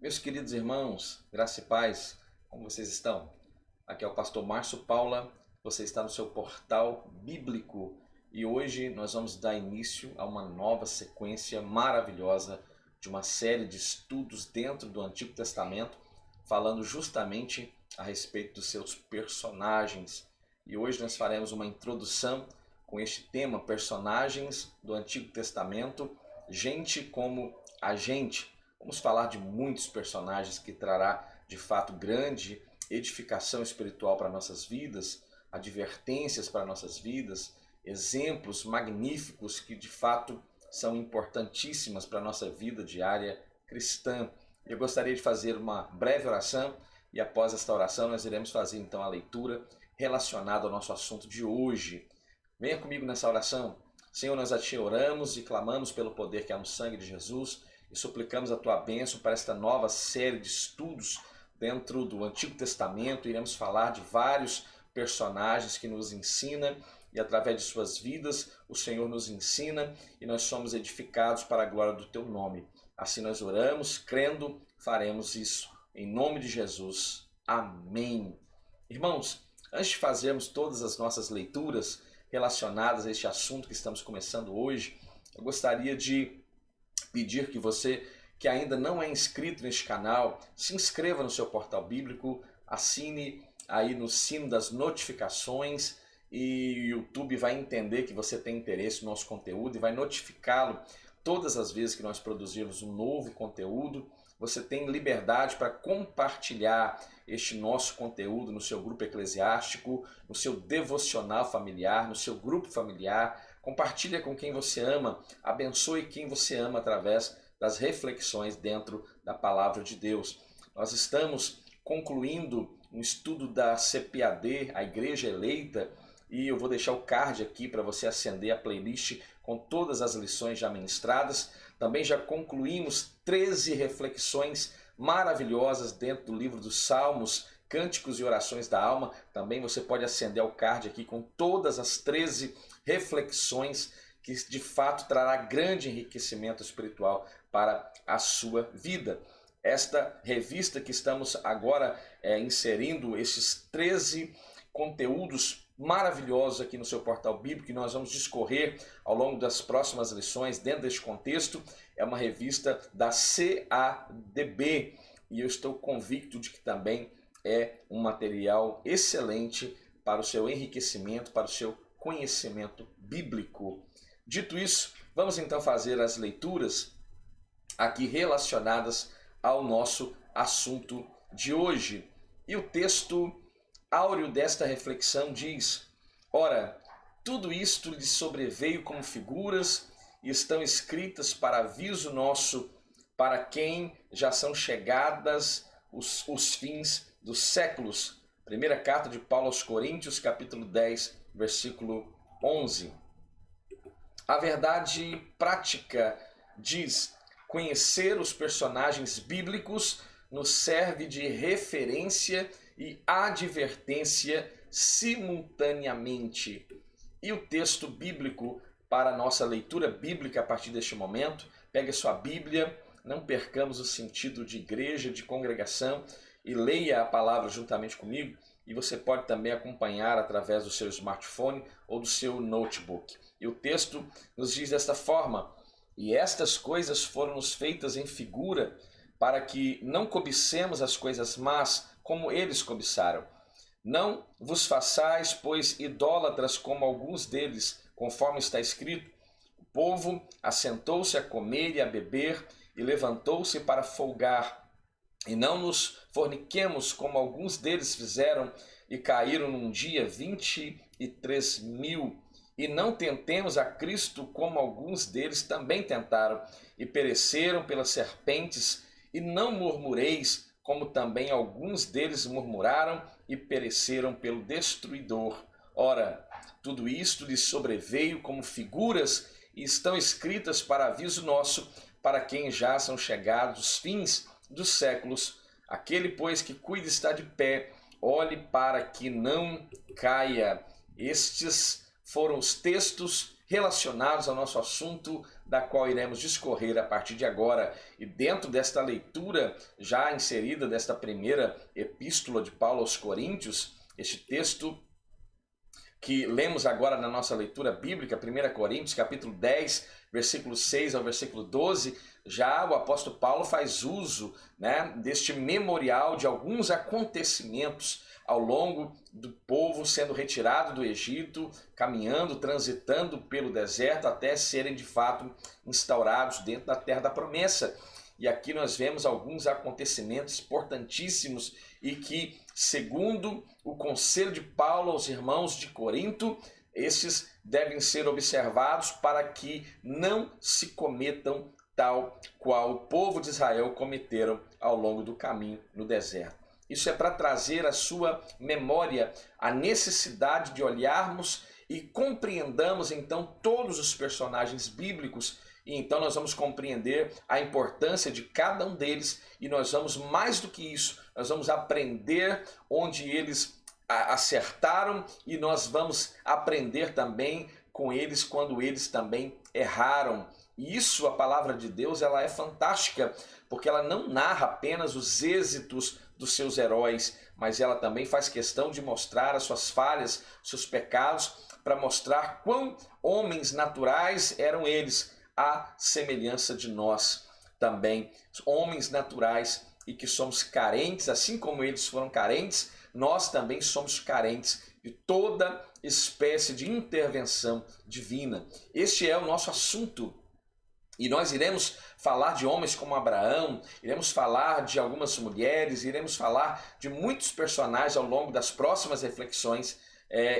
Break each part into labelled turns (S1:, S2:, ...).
S1: Meus queridos irmãos, graça e paz, como vocês estão? Aqui é o pastor Márcio Paula, você está no seu portal bíblico e hoje nós vamos dar início a uma nova sequência maravilhosa de uma série de estudos dentro do Antigo Testamento, falando justamente a respeito dos seus personagens. E hoje nós faremos uma introdução com este tema, personagens do Antigo Testamento, gente como a gente. Vamos falar de muitos personagens que trará de fato grande edificação espiritual para nossas vidas, advertências para nossas vidas, exemplos magníficos que de fato são importantíssimas para a nossa vida diária cristã. Eu gostaria de fazer uma breve oração e após esta oração nós iremos fazer então a leitura relacionada ao nosso assunto de hoje. Venha comigo nessa oração. Senhor, nós a Ti oramos e clamamos pelo poder que há no sangue de Jesus e suplicamos a Tua bênção para esta nova série de estudos dentro do Antigo Testamento. Iremos falar de vários personagens que nos ensinam e através de suas vidas o Senhor nos ensina e nós somos edificados para a glória do Teu nome. Assim nós oramos, crendo, faremos isso. Em nome de Jesus. Amém. Irmãos, antes de fazermos todas as nossas leituras relacionadas a este assunto que estamos começando hoje, eu gostaria de pedir que você que ainda não é inscrito neste canal, se inscreva no seu portal bíblico, assine aí no sino das notificações e o YouTube vai entender que você tem interesse no nosso conteúdo e vai notificá-lo todas as vezes que nós produzirmos um novo conteúdo. Você tem liberdade para compartilhar este nosso conteúdo no seu grupo eclesiástico, no seu devocional familiar, no seu grupo familiar. Compartilha com quem você ama, abençoe quem você ama através das reflexões dentro da palavra de Deus. Nós estamos concluindo um estudo da CPAD, a Igreja Eleita, e eu vou deixar o card aqui para você acender a playlist com todas as lições já ministradas. Também já concluímos 13 reflexões maravilhosas dentro do livro dos Salmos, Cânticos e Orações da Alma. Também você pode acender o card aqui com todas as 13 reflexões que de fato trará grande enriquecimento espiritual para a sua vida. Esta revista que estamos agora inserindo esses 13 conteúdos maravilhosos aqui no seu portal bíblico que nós vamos discorrer ao longo das próximas lições dentro deste contexto. É uma revista da CADB e eu estou convicto de que também é um material excelente para o seu enriquecimento, para o seu conhecimento bíblico. Dito isso, vamos então fazer as leituras aqui relacionadas ao nosso assunto de hoje. E o texto áureo desta reflexão diz: ora, tudo isto lhe sobreveio como figuras e estão escritas para aviso nosso, para quem já são chegadas os fins dos séculos. Primeira carta de Paulo aos Coríntios, capítulo 10, versículo 11. A verdade prática diz: conhecer os personagens bíblicos nos serve de referência e advertência simultaneamente. E o texto bíblico para a nossa leitura bíblica a partir deste momento, pegue sua Bíblia, não percamos o sentido de igreja, de congregação e leia a palavra juntamente comigo. E você pode também acompanhar através do seu smartphone ou do seu notebook. E o texto nos diz desta forma: e estas coisas foram-nos feitas em figura, para que não cobicemos as coisas más, como eles cobiçaram. Não vos façais, pois, idólatras como alguns deles, conforme está escrito: o povo assentou-se a comer e a beber, e levantou-se para folgar. E não nos forniquemos como alguns deles fizeram, e caíram num dia 23.000. E não tentemos a Cristo como alguns deles também tentaram, e pereceram pelas serpentes. E não murmureis, como também alguns deles murmuraram e pereceram pelo destruidor. Ora, tudo isto lhes sobreveio como figuras e estão escritas para aviso nosso, para quem já são chegados os fins dos séculos. Aquele, pois, que cuida está de pé, olhe para que não caia. Estes foram os textos relacionados ao nosso assunto, da qual iremos discorrer a partir de agora. E dentro desta leitura, já inserida desta primeira epístola de Paulo aos Coríntios, este texto que lemos agora na nossa leitura bíblica, 1 Coríntios, capítulo 10, versículo 6 ao versículo 12, já o apóstolo Paulo faz uso, deste memorial de alguns acontecimentos ao longo do povo sendo retirado do Egito, caminhando, transitando pelo deserto até serem de fato instaurados dentro da terra da promessa. E aqui nós vemos alguns acontecimentos importantíssimos e que, segundo o conselho de Paulo aos irmãos de Corinto, esses devem ser observados para que não se cometam tal qual o povo de Israel cometeram ao longo do caminho no deserto. Isso é para trazer à sua memória a necessidade de olharmos e compreendamos então todos os personagens bíblicos. E então nós vamos compreender a importância de cada um deles e nós vamos, mais do que isso, nós vamos aprender onde eles acertaram e nós vamos aprender também com eles quando eles também erraram. E isso, a palavra de Deus, ela é fantástica, porque ela não narra apenas os êxitos dos seus heróis, mas ela também faz questão de mostrar as suas falhas, seus pecados, para mostrar quão homens naturais eram eles, à semelhança de nós também, homens naturais e que somos carentes, assim como eles foram carentes, nós também somos carentes de toda espécie de intervenção divina. Este é o nosso assunto. E nós iremos falar de homens como Abraão, iremos falar de algumas mulheres, iremos falar de muitos personagens ao longo das próximas reflexões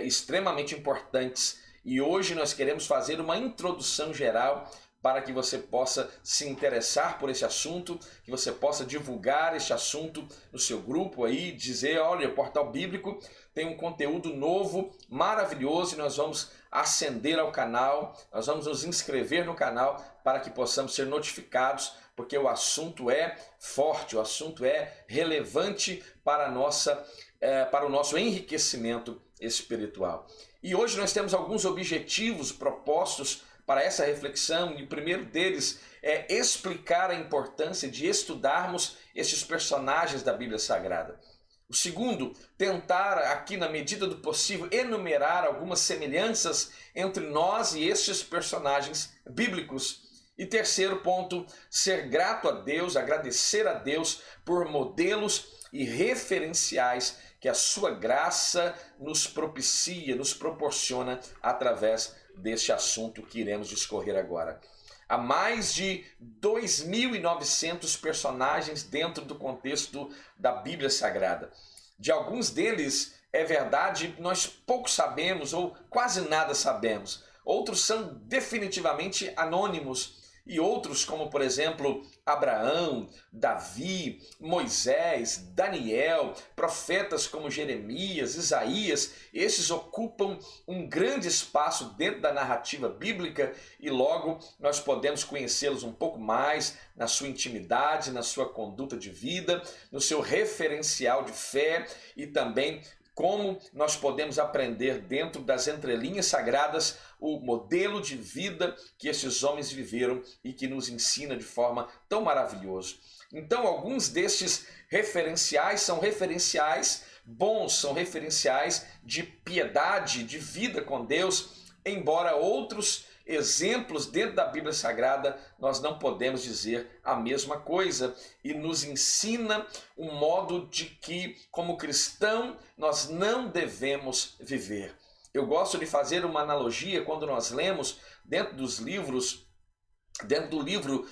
S1: extremamente importantes. E hoje nós queremos fazer uma introdução geral para que você possa se interessar por esse assunto, que você possa divulgar esse assunto no seu grupo aí, dizer, olha, o Portal Bíblico tem um conteúdo novo, maravilhoso, e nós vamos ascender ao canal, nós vamos nos inscrever no canal para que possamos ser notificados, porque o assunto é forte, o assunto é relevante para o nosso enriquecimento espiritual. E hoje nós temos alguns objetivos propostos para essa reflexão, e o primeiro deles é explicar a importância de estudarmos esses personagens da Bíblia Sagrada. O segundo, tentar aqui na medida do possível enumerar algumas semelhanças entre nós e estes personagens bíblicos. E terceiro ponto, ser grato a Deus, agradecer a Deus por modelos e referenciais que a sua graça nos propicia, nos proporciona através deste assunto que iremos discorrer agora. Há mais de 2.900 personagens dentro do contexto da Bíblia Sagrada. De alguns deles, é verdade, nós pouco sabemos ou quase nada sabemos. Outros são definitivamente anônimos. E outros, como por exemplo, Abraão, Davi, Moisés, Daniel, profetas como Jeremias, Isaías, esses ocupam um grande espaço dentro da narrativa bíblica e logo nós podemos conhecê-los um pouco mais na sua intimidade, na sua conduta de vida, no seu referencial de fé e também como nós podemos aprender dentro das entrelinhas sagradas o modelo de vida que esses homens viveram e que nos ensina de forma tão maravilhosa. Então, alguns destes referenciais são referenciais bons, são referenciais de piedade, de vida com Deus, embora outros exemplos dentro da Bíblia Sagrada nós não podemos dizer a mesma coisa e nos ensina um modo de que, como cristão, nós não devemos viver. Eu gosto de fazer uma analogia quando nós lemos dentro do livro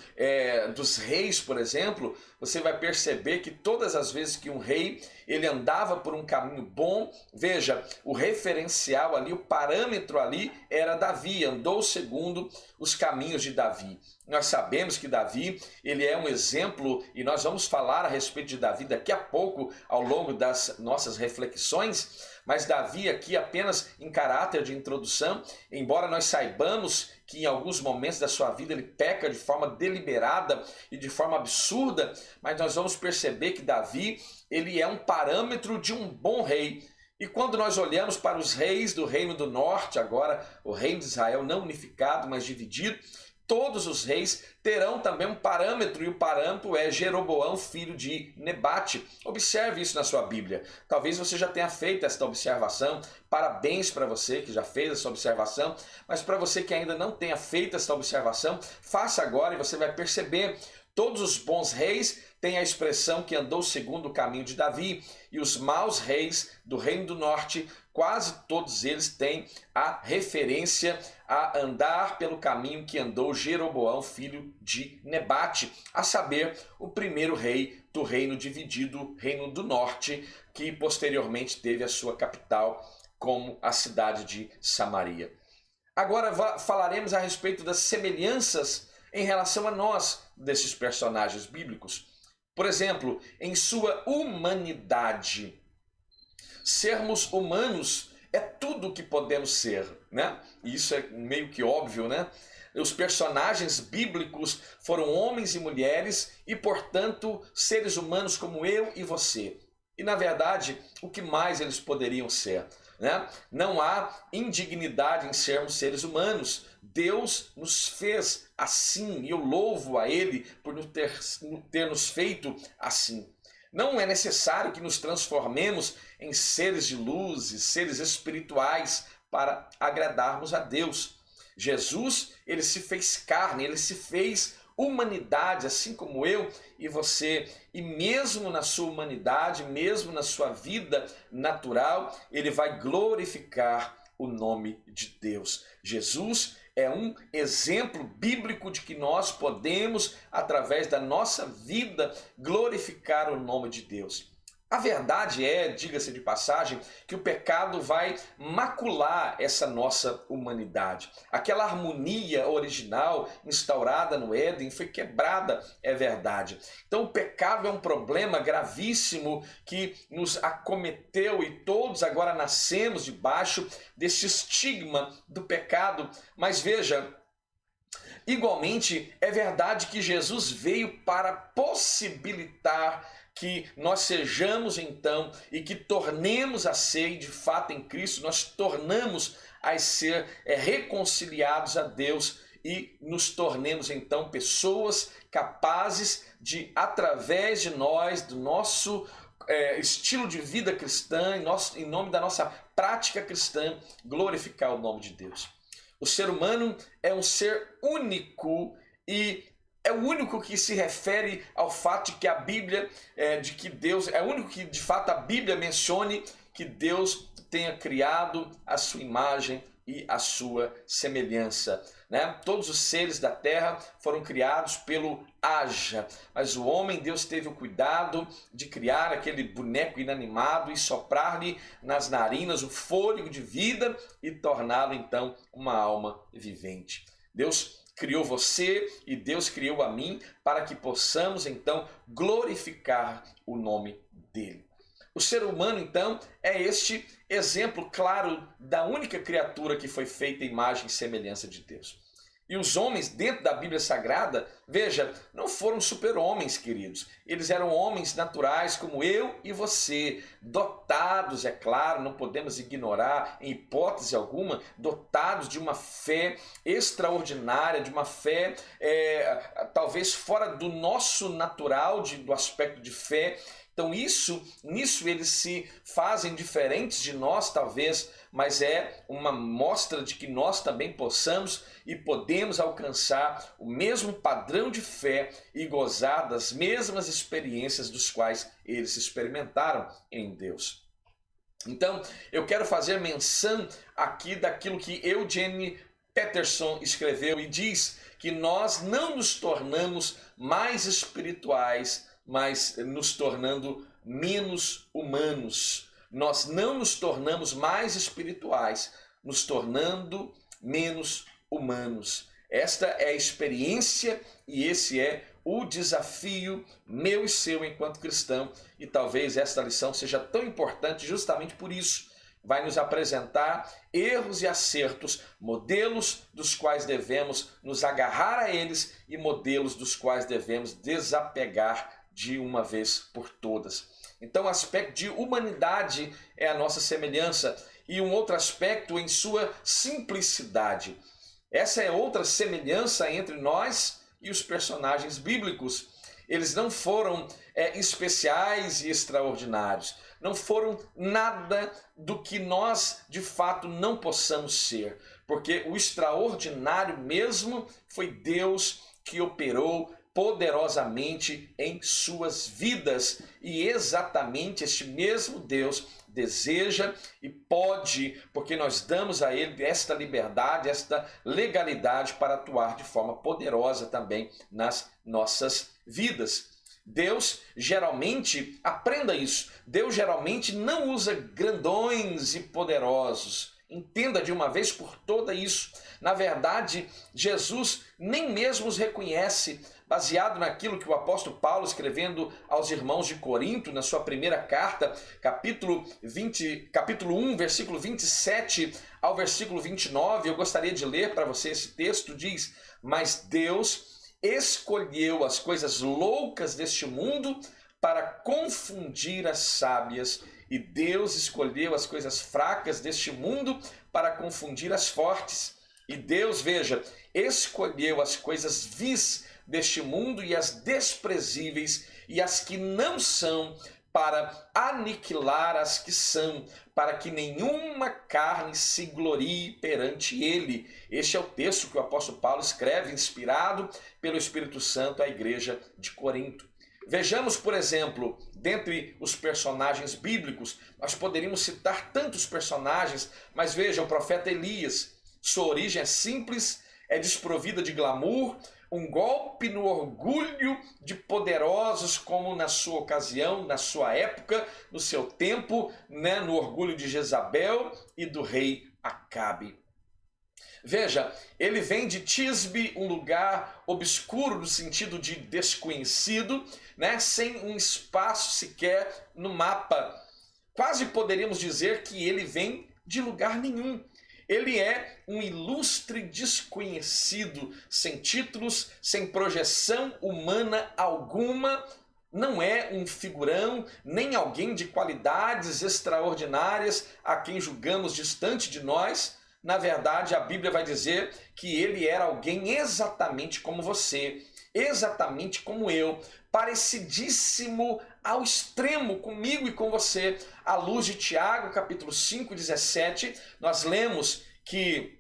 S1: dos reis, por exemplo, você vai perceber que todas as vezes que um rei ele andava por um caminho bom, veja, o referencial ali, o parâmetro ali era Davi, andou segundo os caminhos de Davi. Nós sabemos que Davi ele é um exemplo e nós vamos falar a respeito de Davi daqui a pouco ao longo das nossas reflexões, mas Davi aqui apenas em caráter de introdução, embora nós saibamos que em alguns momentos da sua vida ele peca de forma deliberada e de forma absurda, mas nós vamos perceber que Davi ele é um parâmetro de um bom rei. E quando nós olhamos para os reis do Reino do Norte, agora o reino de Israel não unificado, mas dividido, todos os reis terão também um parâmetro, e o parâmetro é Jeroboão, filho de Nebate. Observe isso na sua Bíblia. Talvez você já tenha feito esta observação. Parabéns para você que já fez essa observação, mas para você que ainda não tenha feito essa observação, faça agora e você vai perceber. Todos os bons reis têm a expressão que andou segundo o caminho de Davi, e os maus reis do Reino do Norte, quase todos eles têm a referência a andar pelo caminho que andou Jeroboão, filho de Nebate, a saber, o primeiro rei do reino dividido, Reino do Norte, que posteriormente teve a sua capital como a cidade de Samaria. Agora falaremos a respeito das semelhanças em relação a nós desses personagens bíblicos. Por exemplo, em sua humanidade. Sermos humanos é tudo o que podemos ser, né? E isso é meio que óbvio, né? Os personagens bíblicos foram homens e mulheres e, portanto, seres humanos como eu e você. E, na verdade, o que mais eles poderiam ser? Né? Não há indignidade em sermos seres humanos. Deus nos fez assim e eu louvo a Ele por ter nos feito assim. Não é necessário que nos transformemos em seres de luz e seres espirituais para agradarmos a Deus. Jesus, ele se fez carne, ele se fez humanidade, assim como eu e você, e mesmo na sua humanidade, mesmo na sua vida natural, ele vai glorificar o nome de Deus. Jesus é um exemplo bíblico de que nós podemos, através da nossa vida, glorificar o nome de Deus. A verdade é, diga-se de passagem, que o pecado vai macular essa nossa humanidade. Aquela harmonia original instaurada no Éden foi quebrada, é verdade. Então o pecado é um problema gravíssimo que nos acometeu e todos agora nascemos debaixo desse estigma do pecado. Mas veja, igualmente é verdade que Jesus veio para possibilitar que nós sejamos então e que tornemos a ser, e de fato em Cristo nós tornamos a ser reconciliados a Deus e nos tornemos então pessoas capazes de, através de nós, do nosso estilo de vida cristã, em nome da nossa prática cristã, glorificar o nome de Deus. O ser humano é um ser único e é o único que se refere ao fato de que a Bíblia, de que Deus, é o único que de fato a Bíblia mencione que Deus tenha criado a sua imagem e a sua semelhança. Né? Todos os seres da terra foram criados pelo haja, mas o homem, Deus teve o cuidado de criar aquele boneco inanimado e soprar-lhe nas narinas o fôlego de vida e torná-lo então uma alma vivente. Deus criou você e Deus criou a mim para que possamos então glorificar o nome dele. O ser humano então é este exemplo claro da única criatura que foi feita à imagem e semelhança de Deus. E os homens dentro da Bíblia Sagrada, veja, não foram super-homens, queridos. Eles eram homens naturais como eu e você, dotados, é claro, não podemos ignorar em hipótese alguma, dotados de uma fé extraordinária, de uma fé talvez fora do nosso natural, do aspecto de fé. Então nisso eles se fazem diferentes de nós, talvez, mas é uma mostra de que nós também possamos e podemos alcançar o mesmo padrão de fé e gozar das mesmas experiências dos quais eles experimentaram em Deus. Então, eu quero fazer menção aqui daquilo que Eugene Peterson escreveu e diz que nós não nos tornamos mais espirituais, mas nos tornando menos humanos. Nós não nos tornamos mais espirituais, nos tornando menos humanos. Esta é a experiência e esse é o desafio meu e seu enquanto cristão. E talvez esta lição seja tão importante justamente por isso. Vai nos apresentar erros e acertos, modelos dos quais devemos nos agarrar a eles e modelos dos quais devemos desapegar de uma vez por todas. Então, o aspecto de humanidade é a nossa semelhança, e um outro aspecto em sua simplicidade. Essa é outra semelhança entre nós e os personagens bíblicos. Eles não foram especiais e extraordinários. Não foram nada do que nós, de fato, não possamos ser. Porque o extraordinário mesmo foi Deus que operou poderosamente em suas vidas. E exatamente este mesmo Deus deseja e pode, porque nós damos a Ele esta liberdade, esta legalidade para atuar de forma poderosa também nas nossas vidas. Deus geralmente, aprenda isso, Deus geralmente não usa grandões e poderosos. Entenda de uma vez por todas isso. Na verdade, Jesus nem mesmo os reconhece, baseado naquilo que o apóstolo Paulo, escrevendo aos irmãos de Corinto, na sua primeira carta, capítulo 1, versículo 27 ao versículo 29, eu gostaria de ler para você esse texto, diz: mas Deus escolheu as coisas loucas deste mundo para confundir as sábias, e Deus escolheu as coisas fracas deste mundo para confundir as fortes. E Deus, veja, escolheu as coisas vis deste mundo e as desprezíveis e as que não são, para aniquilar as que são, para que nenhuma carne se glorie perante ele. Este é o texto que o apóstolo Paulo escreve, inspirado pelo Espírito Santo à igreja de Corinto. Vejamos, por exemplo, dentre os personagens bíblicos, nós poderíamos citar tantos personagens, mas veja, o profeta Elias, sua origem é simples, é desprovida de glamour, um golpe no orgulho de poderosos, como na sua ocasião, na sua época, no seu tempo, no orgulho de Jezabel e do rei Acabe. Veja, ele vem de Tisbe, um lugar obscuro no sentido de desconhecido, sem um espaço sequer no mapa. Quase poderíamos dizer que ele vem de lugar nenhum. Ele é um ilustre desconhecido, sem títulos, sem projeção humana alguma. Não é um figurão, nem alguém de qualidades extraordinárias a quem julgamos distante de nós. Na verdade, a Bíblia vai dizer que ele era alguém exatamente como você, exatamente como eu, parecidíssimo ao extremo comigo e com você. À luz de Tiago, capítulo 5, 17, nós lemos que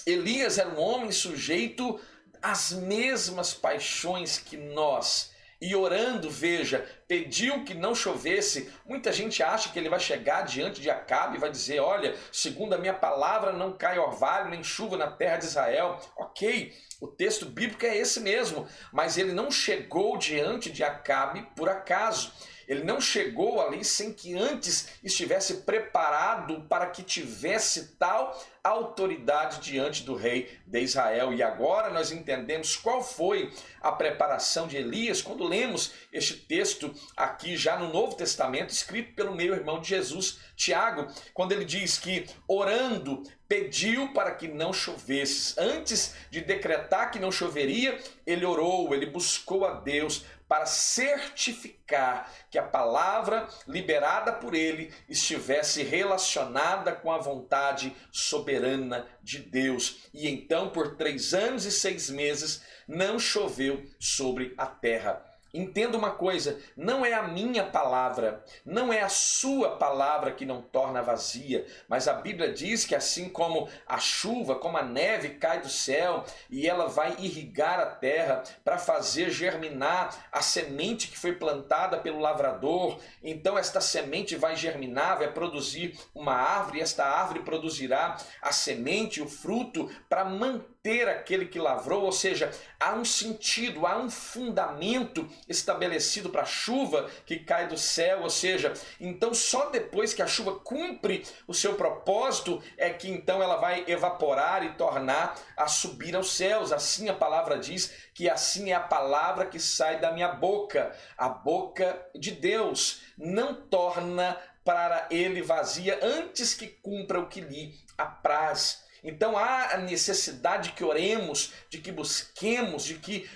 S1: Elias era um homem sujeito às mesmas paixões que nós. E orando, veja, pediu que não chovesse. Muita gente acha que ele vai chegar diante de Acabe e vai dizer: olha, segundo a minha palavra não cai orvalho nem chuva na terra de Israel. Ok, o texto bíblico é esse mesmo, mas ele não chegou diante de Acabe por acaso. Ele não chegou ali sem que antes estivesse preparado para que tivesse tal autoridade diante do rei de Israel. E agora nós entendemos qual foi a preparação de Elias quando lemos este texto aqui já no Novo Testamento, escrito pelo meu irmão de Jesus, Tiago, quando ele diz que orando pediu para que não chovesse. Antes de decretar que não choveria, ele orou, ele buscou a Deus para certificar que a palavra liberada por ele estivesse relacionada com a vontade soberana de Deus. E então, por 3 anos e 6 meses, não choveu sobre a terra. Entenda uma coisa, não é a minha palavra, não é a sua palavra que não torna vazia, mas a Bíblia diz que assim como a chuva, como a neve cai do céu e ela vai irrigar a terra para fazer germinar a semente que foi plantada pelo lavrador, então esta semente vai germinar, vai produzir uma árvore, e esta árvore produzirá a semente, o fruto, para manter aquele que lavrou, ou seja, há um sentido, há um fundamento estabelecido para a chuva que cai do céu, ou seja, então só depois que a chuva cumpre o seu propósito é que então ela vai evaporar e tornar a subir aos céus. Assim a palavra diz que assim é a palavra que sai da minha boca, a boca de Deus não torna para ele vazia antes que cumpra o que lhe apraz. Então há a necessidade que oremos, de que busquemos, de que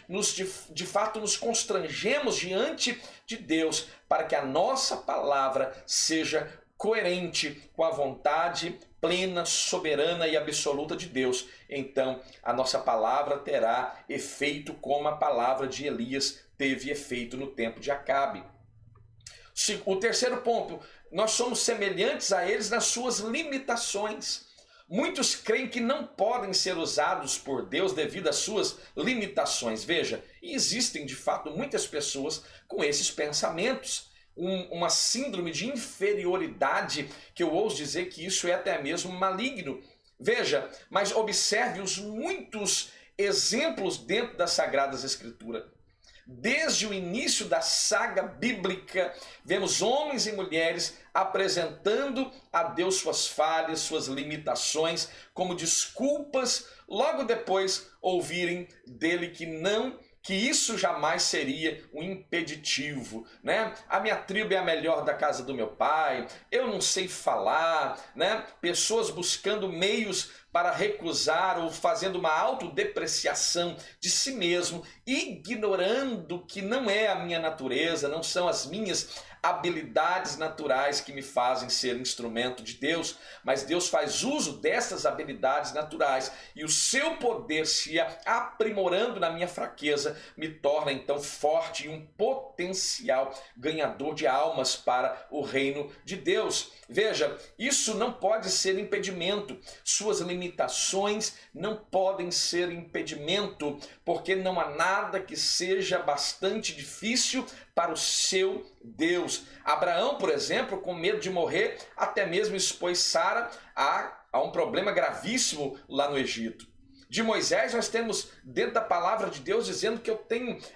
S1: de fato nos constrangemos diante de Deus, para que a nossa palavra seja coerente com a vontade plena, soberana e absoluta de Deus. Então a nossa palavra terá efeito como a palavra de Elias teve efeito no tempo de Acabe. O terceiro ponto, nós somos semelhantes a eles nas suas limitações. Muitos creem que não podem ser usados por Deus devido às suas limitações. Veja, existem de fato muitas pessoas com esses pensamentos. Uma síndrome de inferioridade, que eu ouso dizer que isso é até mesmo maligno. Veja, mas observe os muitos exemplos dentro das Sagradas Escrituras. Desde o início da saga bíblica, vemos homens e mulheres apresentando a Deus suas falhas, suas limitações, como desculpas, logo depois ouvirem dele que isso jamais seria um impeditivo, né? A minha tribo é a melhor da casa do meu pai, eu não sei falar, né? Pessoas buscando meios para recusar ou fazendo uma autodepreciação de si mesmo, ignorando que não é a minha natureza, não são as minhas habilidades naturais que me fazem ser instrumento de Deus, mas Deus faz uso dessas habilidades naturais e o seu poder se aprimorando na minha fraqueza me torna então forte e um potencial ganhador de almas para o reino de Deus. Veja, isso não pode ser impedimento, suas limitações não podem ser impedimento, porque não há nada que seja bastante difícil para o seu Deus. Abraão, por exemplo, com medo de morrer, até mesmo expôs Sara a um problema gravíssimo lá no Egito. De Moisés nós temos dentro da palavra de Deus dizendo que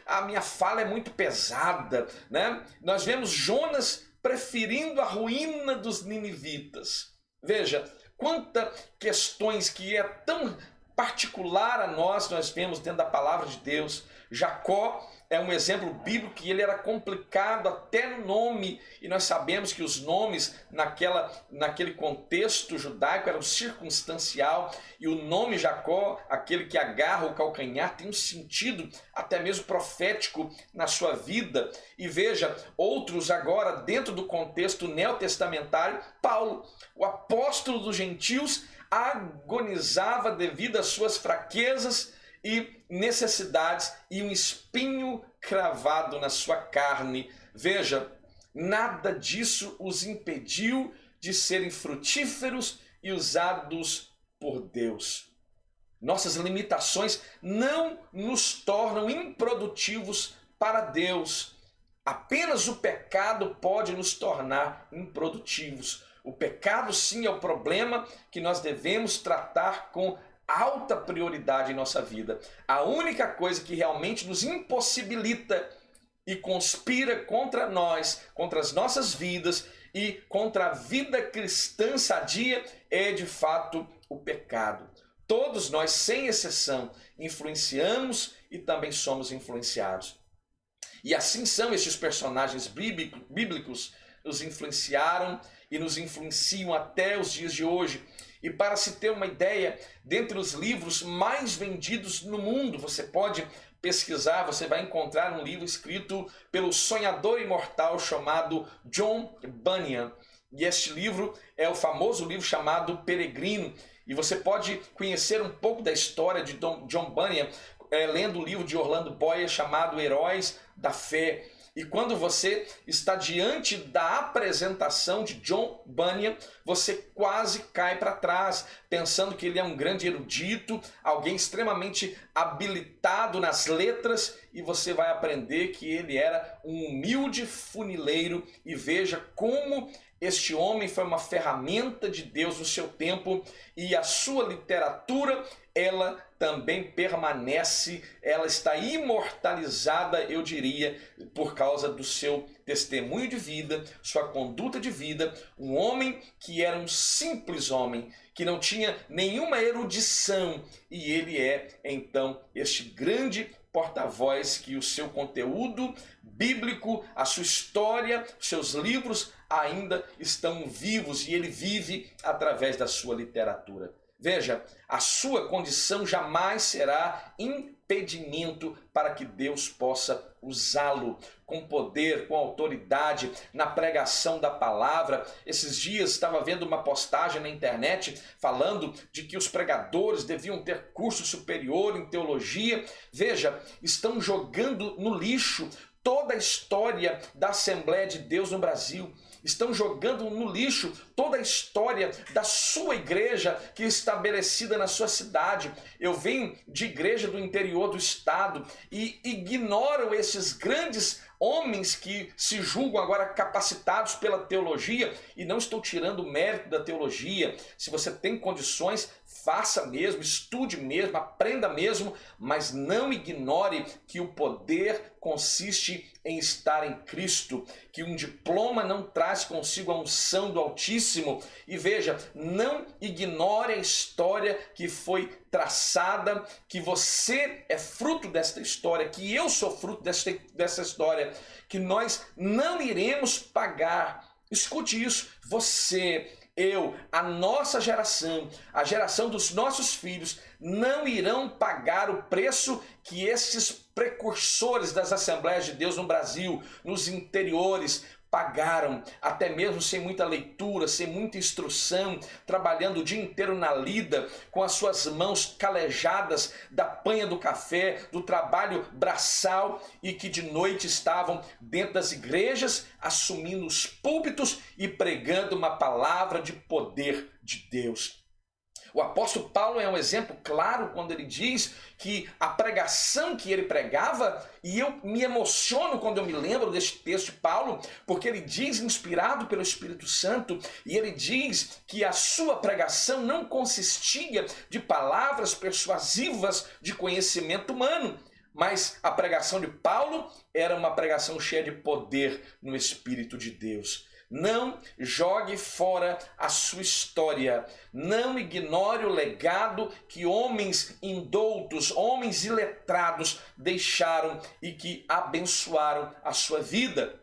S1: a minha fala é muito pesada, né? Nós vemos Jonas preferindo a ruína dos ninivitas. Veja, quantas questões que é tão particular a nós vemos dentro da palavra de Deus. Jacó é um exemplo bíblico que ele era complicado até no nome, e nós sabemos que os nomes naquele contexto judaico eram circunstancial, e o nome Jacó, aquele que agarra o calcanhar, tem um sentido até mesmo profético na sua vida. E veja, outros agora dentro do contexto neotestamentário, Paulo, o apóstolo dos gentios, agonizava devido às suas fraquezas e necessidades e um espinho cravado na sua carne. Veja, nada disso os impediu de serem frutíferos e usados por Deus. Nossas limitações não nos tornam improdutivos para Deus. Apenas o pecado pode nos tornar improdutivos. O pecado, sim, é o problema que nós devemos tratar com alta prioridade em nossa vida. A única coisa que realmente nos impossibilita e conspira contra nós, contra as nossas vidas e contra a vida cristã sadia é de fato o pecado. Todos nós, sem exceção, influenciamos e também somos influenciados. E assim são estes personagens bíblicos, nos influenciaram e nos influenciam até os dias de hoje. E para se ter uma ideia, dentre os livros mais vendidos no mundo, você pode pesquisar, você vai encontrar um livro escrito pelo sonhador imortal chamado John Bunyan. E este livro é o famoso livro chamado Peregrino. E você pode conhecer um pouco da história de John Bunyan lendo o livro de Orlando Boyer chamado Heróis da Fé. E quando você está diante da apresentação de John Bunyan, você quase cai para trás, pensando que ele é um grande erudito, alguém extremamente habilitado nas letras, e você vai aprender que ele era um humilde funileiro. E veja como este homem foi uma ferramenta de Deus no seu tempo, e a sua literatura, ela também permanece, ela está imortalizada, eu diria, por causa do seu testemunho de vida, sua conduta de vida. Um homem que era um simples homem, que não tinha nenhuma erudição, e ele é, então, este grande porta-voz que o seu conteúdo bíblico, a sua história, seus livros ainda estão vivos, e ele vive através da sua literatura. Veja, a sua condição jamais será impedimento para que Deus possa usá-lo com poder, com autoridade, na pregação da palavra. Esses dias estava vendo uma postagem na internet falando de que os pregadores deviam ter curso superior em teologia. Veja, estão jogando no lixo toda a história da Assembleia de Deus no Brasil. Estão jogando no lixo toda a história da sua igreja que é estabelecida na sua cidade. Eu venho de igreja do interior do estado e ignoram esses grandes homens que se julgam agora capacitados pela teologia, e não estou tirando o mérito da teologia. Se você tem condições, faça mesmo, estude mesmo, aprenda mesmo, mas não ignore que o poder consiste em estar em Cristo, que um diploma não traz consigo a unção do Altíssimo. E veja, não ignore a história que foi traçada, que você é fruto desta história, que eu sou fruto dessa história, que nós não iremos pagar. Escute isso, você, eu, a nossa geração, a geração dos nossos filhos, não irão pagar o preço que esses precursores das Assembleias de Deus no Brasil, nos interiores, pagaram, até mesmo sem muita leitura, sem muita instrução, trabalhando o dia inteiro na lida, com as suas mãos calejadas da panha do café, do trabalho braçal, e que de noite estavam dentro das igrejas, assumindo os púlpitos e pregando uma palavra de poder de Deus. O apóstolo Paulo é um exemplo claro quando ele diz que a pregação que ele pregava, e eu me emociono quando eu me lembro deste texto de Paulo, porque ele diz, inspirado pelo Espírito Santo, e ele diz que a sua pregação não consistia de palavras persuasivas de conhecimento humano, mas a pregação de Paulo era uma pregação cheia de poder no Espírito de Deus. Não jogue fora a sua história. Não ignore o legado que homens indoutos, homens iletrados deixaram e que abençoaram a sua vida.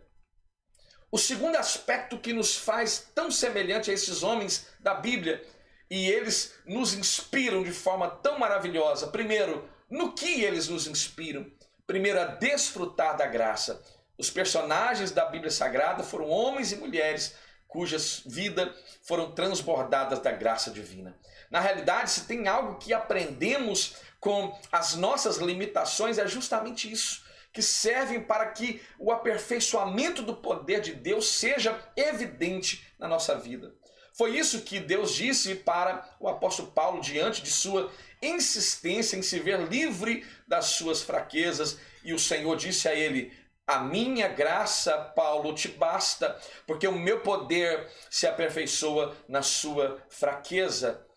S1: O segundo aspecto que nos faz tão semelhante a esses homens da Bíblia, e eles nos inspiram de forma tão maravilhosa. Primeiro, no que eles nos inspiram? Primeiro, a desfrutar da graça. Os personagens da Bíblia Sagrada foram homens e mulheres cujas vidas foram transbordadas da graça divina. Na realidade, se tem algo que aprendemos com as nossas limitações, é justamente isso, que servem para que o aperfeiçoamento do poder de Deus seja evidente na nossa vida. Foi isso que Deus disse para o apóstolo Paulo diante de sua insistência em se ver livre das suas fraquezas, e o Senhor disse a ele: a minha graça, Paulo, te basta, porque o meu poder se aperfeiçoa na sua fraqueza.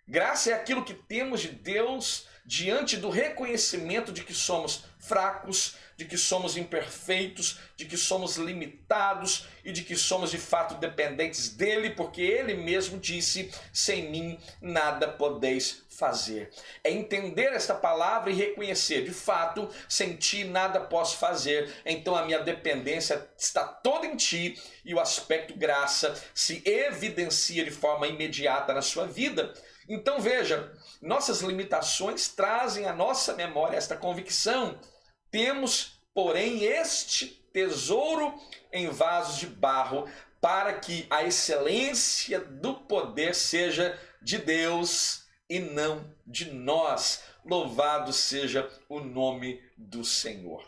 S1: Graça é aquilo que temos de Deus diante do reconhecimento de que somos fracos, de que somos imperfeitos, de que somos limitados e de que somos de fato dependentes dele, porque ele mesmo disse: sem mim nada podeis fazer. É entender esta palavra e reconhecer: de fato, sem ti nada posso fazer, então a minha dependência está toda em ti, e o aspecto graça se evidencia de forma imediata na sua vida. Então veja, nossas limitações trazem à nossa memória esta convicção. Temos, porém, este tesouro em vasos de barro, para que a excelência do poder seja de Deus e não de nós. Louvado seja o nome do Senhor.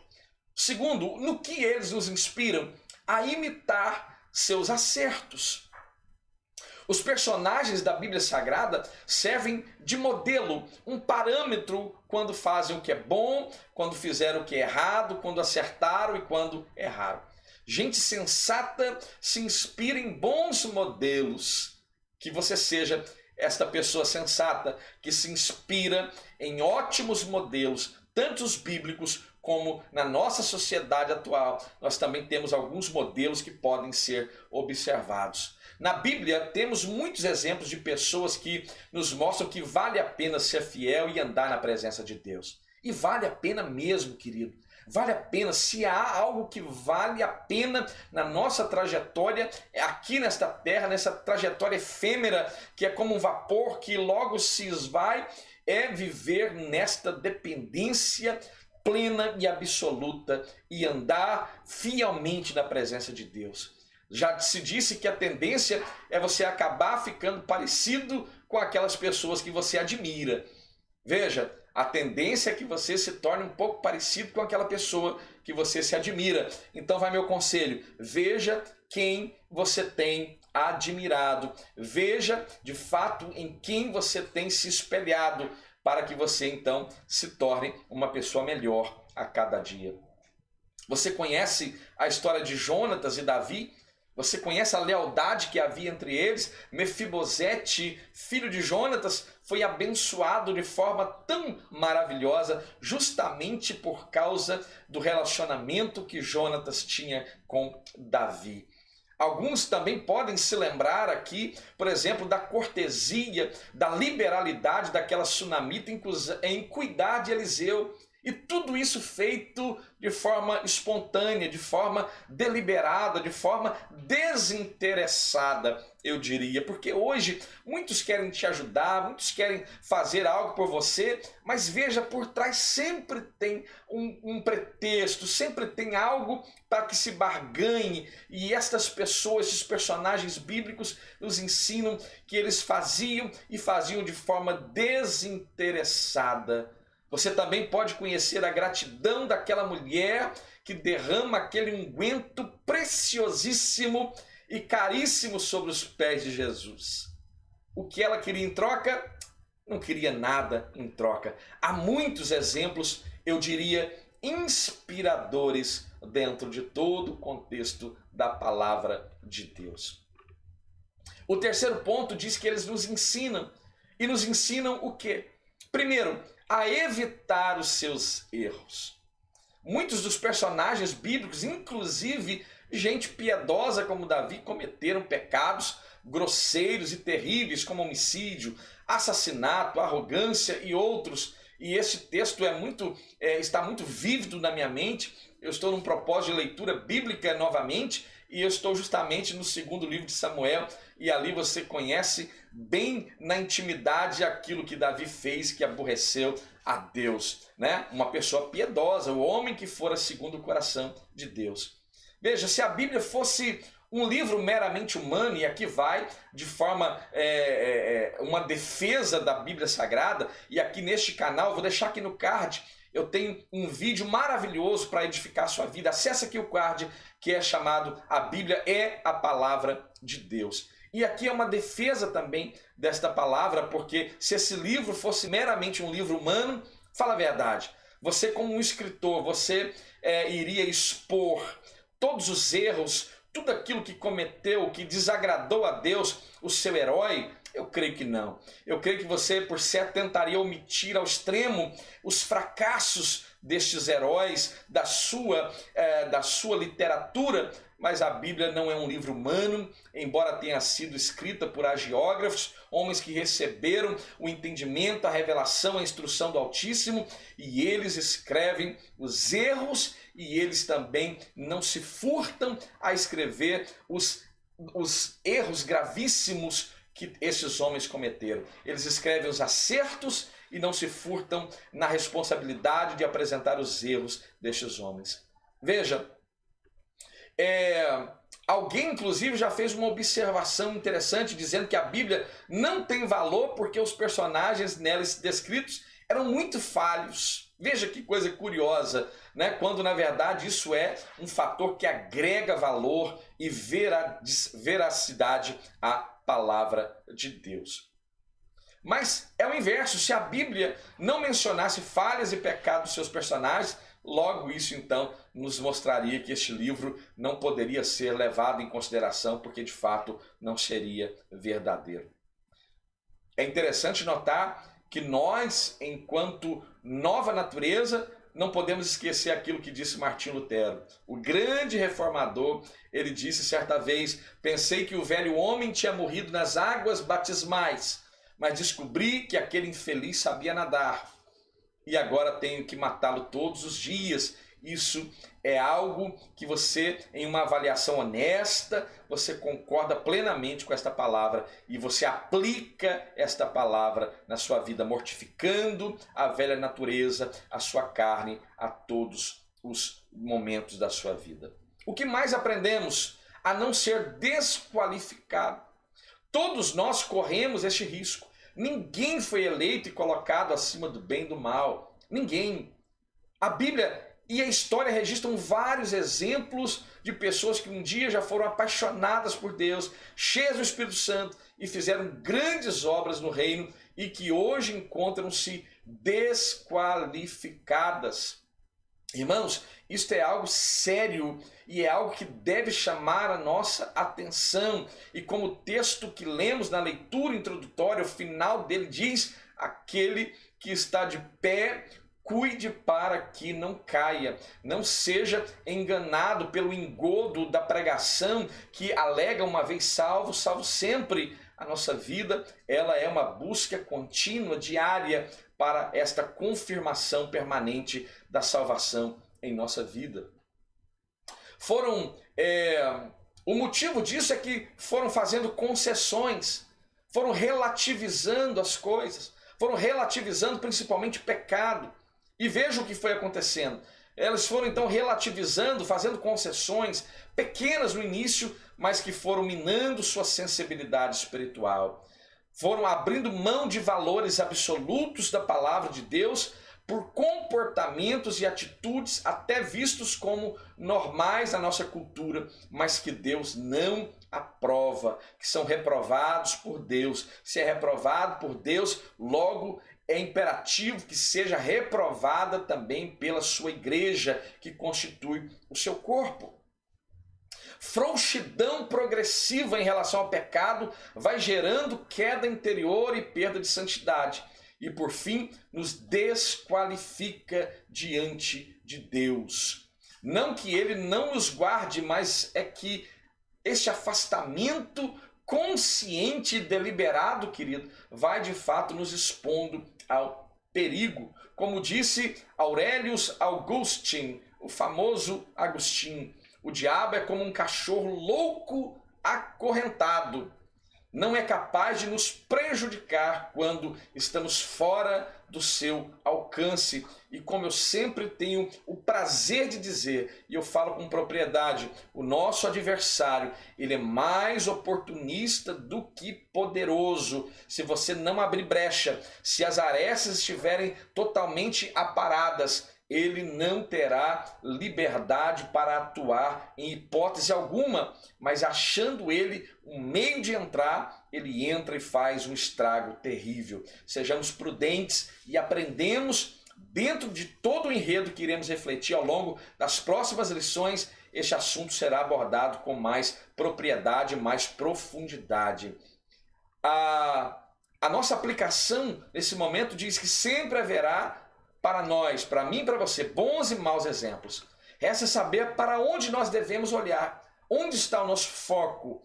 S1: Segundo, no que eles nos inspiram? A imitar seus acertos. Os personagens da Bíblia Sagrada servem de modelo, um parâmetro quando fazem o que é bom, quando fizeram o que é errado, quando acertaram e quando erraram. Gente sensata se inspira em bons modelos. Que você seja esta pessoa sensata que se inspira em ótimos modelos, tanto os bíblicos como na nossa sociedade atual. Nós também temos alguns modelos que podem ser observados. Na Bíblia temos muitos exemplos de pessoas que nos mostram que vale a pena ser fiel e andar na presença de Deus. E vale a pena mesmo, querido. Vale a pena. Se há algo que vale a pena na nossa trajetória, é aqui nesta terra, nessa trajetória efêmera, que é como um vapor que logo se esvai, é viver nesta dependência plena e absoluta e andar fielmente na presença de Deus. Já se disse que a tendência é você acabar ficando parecido com aquelas pessoas que você admira. Veja, a tendência é que você se torne um pouco parecido com aquela pessoa que você se admira. Então vai meu conselho, veja quem você tem admirado. Veja de fato em quem você tem se espelhado para que você então se torne uma pessoa melhor a cada dia. Você conhece a história de Jonatas e Davi? Você conhece a lealdade que havia entre eles? Mefibosete, filho de Jonatas, foi abençoado de forma tão maravilhosa justamente por causa do relacionamento que Jonatas tinha com Davi. Alguns também podem se lembrar aqui, por exemplo, da cortesia, da liberalidade daquela sunamita em cuidar de Eliseu. E tudo isso feito de forma espontânea, de forma deliberada, de forma desinteressada, eu diria. Porque hoje muitos querem te ajudar, muitos querem fazer algo por você, mas veja, por trás sempre tem um pretexto, sempre tem algo para que se barganhe. E estas pessoas, esses personagens bíblicos nos ensinam que eles faziam e faziam de forma desinteressada. Você também pode conhecer a gratidão daquela mulher que derrama aquele unguento preciosíssimo e caríssimo sobre os pés de Jesus. O que ela queria em troca? Não queria nada em troca. Há muitos exemplos, eu diria, inspiradores dentro de todo o contexto da palavra de Deus. O terceiro ponto diz que eles nos ensinam. E nos ensinam o quê? Primeiro, a evitar os seus erros. Muitos dos personagens bíblicos, inclusive gente piedosa como Davi, cometeram pecados grosseiros e terríveis como homicídio, assassinato, arrogância e outros. E esse texto está muito vívido na minha mente. Eu estou num propósito de leitura bíblica novamente e eu estou justamente no segundo livro de Samuel, e ali você conhece bem na intimidade aquilo que Davi fez, que aborreceu a Deus, né? Uma pessoa piedosa, o homem que fora segundo o coração de Deus. Veja, se a Bíblia fosse um livro meramente humano, e aqui vai de forma uma defesa da Bíblia Sagrada, e aqui neste canal, vou deixar aqui no card, eu tenho um vídeo maravilhoso para edificar a sua vida. Acesse aqui o card, que é chamado A Bíblia é a Palavra de Deus. E aqui é uma defesa também desta palavra, porque se esse livro fosse meramente um livro humano, fala a verdade, você como um escritor, você iria expor todos os erros, tudo aquilo que cometeu, que desagradou a Deus, o seu herói? Eu creio que não. Eu creio que você, por certo, tentaria omitir ao extremo os fracassos destes heróis, da sua literatura, mas a Bíblia não é um livro humano, embora tenha sido escrita por hagiógrafos, homens que receberam o entendimento, a revelação, a instrução do Altíssimo, e eles escrevem os erros, e eles também não se furtam a escrever os erros gravíssimos que esses homens cometeram. Eles escrevem os acertos e não se furtam na responsabilidade de apresentar os erros destes homens. Veja, alguém inclusive já fez uma observação interessante dizendo que a Bíblia não tem valor porque os personagens nelas descritos eram muito falhos. Veja que coisa curiosa, né? Quando na verdade isso é um fator que agrega valor e veracidade à palavra de Deus. Mas é o inverso, se a Bíblia não mencionasse falhas e pecados dos seus personagens, logo isso então nos mostraria que este livro não poderia ser levado em consideração porque de fato não seria verdadeiro. É interessante notar que nós, enquanto nova natureza, não podemos esquecer aquilo que disse Martinho Lutero. O grande reformador, ele disse certa vez: pensei que o velho homem tinha morrido nas águas batismais, mas descobri que aquele infeliz sabia nadar. e agora tenho que matá-lo todos os dias. Isso é algo que você, em uma avaliação honesta, você concorda plenamente com esta palavra e você aplica esta palavra na sua vida, mortificando a velha natureza, a sua carne, a todos os momentos da sua vida. O que mais aprendemos? A não ser desqualificado. Todos nós corremos este risco. Ninguém foi eleito e colocado acima do bem e do mal. Ninguém. A Bíblia e a história registram vários exemplos de pessoas que um dia já foram apaixonadas por Deus, cheias do Espírito Santo e fizeram grandes obras no reino e que hoje encontram-se desqualificadas. Irmãos, isto é algo sério e é algo que deve chamar a nossa atenção. E como o texto que lemos na leitura introdutória, o final dele diz: aquele que está de pé, cuide para que não caia. Não seja enganado pelo engodo da pregação que alega uma vez salvo, salvo sempre. A nossa vida, ela é uma busca contínua, diária, para esta confirmação permanente da salvação em nossa vida. O motivo disso é que foram fazendo concessões, foram relativizando as coisas, foram relativizando principalmente o pecado. E veja o que foi acontecendo. Elas foram então relativizando, fazendo concessões pequenas no início, mas que foram minando sua sensibilidade espiritual. Foram abrindo mão de valores absolutos da palavra de Deus por comportamentos e atitudes até vistos como normais na nossa cultura, mas que Deus não aprova, que são reprovados por Deus. Se é reprovado por Deus, logo é imperativo que seja reprovada também pela sua igreja, que constitui o seu corpo. Frouxidão progressiva em relação ao pecado vai gerando queda interior e perda de santidade. E por fim, nos desqualifica diante de Deus. Não que ele não nos guarde, mas é que este afastamento consciente e deliberado, querido, vai de fato nos expondo ao perigo. Como disse Aurelius Augustin, o famoso Agostinho, o diabo é como um cachorro louco acorrentado. Não é capaz de nos prejudicar quando estamos fora do seu alcance. E como eu sempre tenho o prazer de dizer, e eu falo com propriedade, o nosso adversário, ele é mais oportunista do que poderoso. Se você não abrir brecha, se as arestas estiverem totalmente aparadas, ele não terá liberdade para atuar em hipótese alguma, mas achando ele um meio de entrar, ele entra e faz um estrago terrível. Sejamos prudentes e aprendemos dentro de todo o enredo que iremos refletir ao longo das próximas lições. Este assunto será abordado com mais propriedade, mais profundidade. A nossa aplicação nesse momento diz que sempre haverá para nós, para mim e para você, bons e maus exemplos. Resta saber para onde nós devemos olhar. Onde está o nosso foco?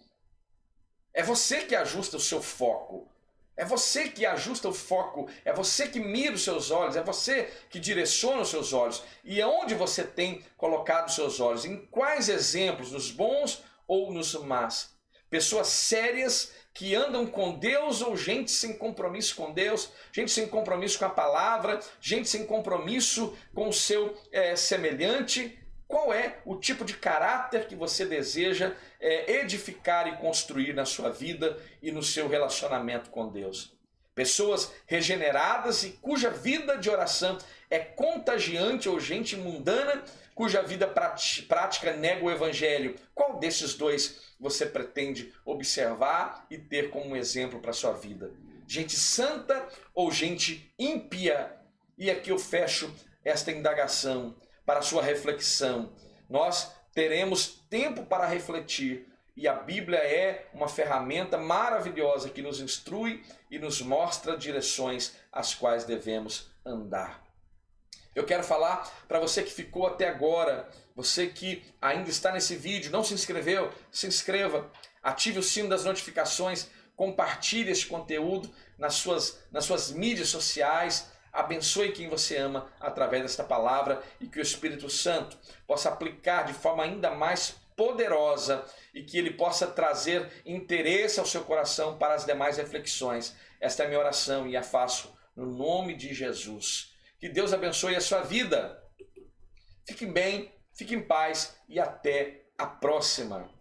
S1: É você que ajusta o seu foco. É você que ajusta o foco. É você que mira os seus olhos. É você que direciona os seus olhos. E aonde você tem colocado os seus olhos? Em quais exemplos? Nos bons ou nos más? Pessoas sérias que andam com Deus ou gente sem compromisso com Deus, gente sem compromisso com a palavra, gente sem compromisso com o seu semelhante. Qual é o tipo de caráter que você deseja edificar e construir na sua vida e no seu relacionamento com Deus? Pessoas regeneradas e cuja vida de oração é contagiante, ou gente mundana cuja vida prática nega o evangelho? Qual desses dois você pretende observar e ter como um exemplo para a sua vida? Gente santa ou gente ímpia? E aqui eu fecho esta indagação para a sua reflexão. Nós teremos tempo para refletir e a Bíblia é uma ferramenta maravilhosa que nos instrui e nos mostra direções às quais devemos andar. Eu quero falar para você que ficou até agora, você que ainda está nesse vídeo, não se inscreveu, se inscreva, ative o sino das notificações, compartilhe esse conteúdo nas suas mídias sociais, Abençoe quem você ama através desta palavra e que o Espírito Santo possa aplicar de forma ainda mais poderosa e que ele possa trazer interesse ao seu coração para as demais reflexões. Esta é a minha oração e a faço no nome de Jesus. Que Deus abençoe a sua vida. Fiquem bem, fiquem em paz e até a próxima.